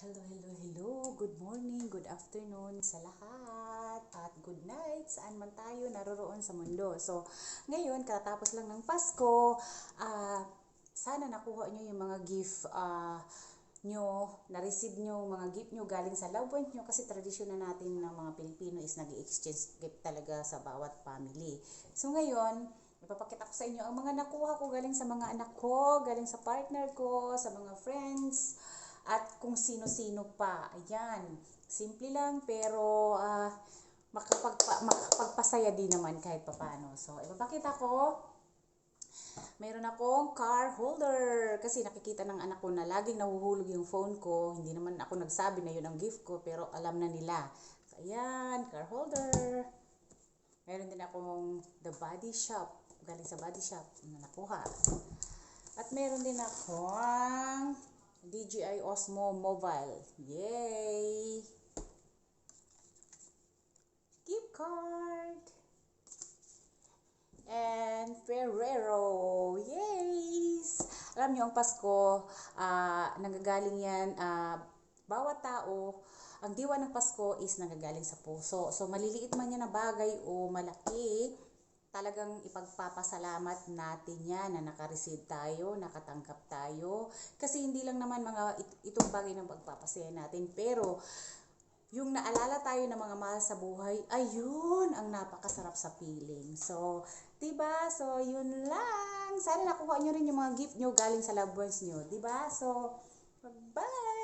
Hello, hello, hello. Good morning, good afternoon sa lahat. At good night saan man tayo naroroon sa mundo. So, ngayon, katapos lang ng Pasko, sana nakuha nyo yung mga gift nyo, na-receive nyo, mga gift nyo galing sa loved ones nyo. Kasi tradisyon na natin ng mga Pilipino is nag-exchange gift talaga sa bawat family. So, ngayon, ipapakita ko sa inyo ang mga nakuha ko galing sa mga anak ko, galing sa partner ko, sa mga friends, at kung sino-sino pa. Ayan. Simple lang pero makapagpasaya din naman kahit papano. So, ipapakita ko. Mayroon akong car holder. Kasi nakikita ng anak ko na laging nahuhulog yung phone ko. Hindi naman ako nagsabi na yun ang gift ko pero alam na nila. So, ayan. Car holder. Meron din akong the body shop. Galing sa body shop na nakuha. At meron din akong DJI Osmo Mobile. Yay! Gift card! And Ferrero! Yes! Alam nyo, ang Pasko, nanggagaling yan, bawat tao, ang diwa ng Pasko is nanggagaling sa puso. So, maliliit man yan na bagay o malaki, talagang ipagpapasalamat natin yan na nakareceive tayo, nakatanggap tayo. Kasi hindi lang naman mga itong bagay ng pagpapasaya natin. Pero, yung naalala tayo ng mga mahal sa buhay, ayun ang napakasarap sa feeling. So, diba? So, yun lang. Sana nakuha nyo rin yung mga gift nyo galing sa loved ones nyo. Diba? So, bye!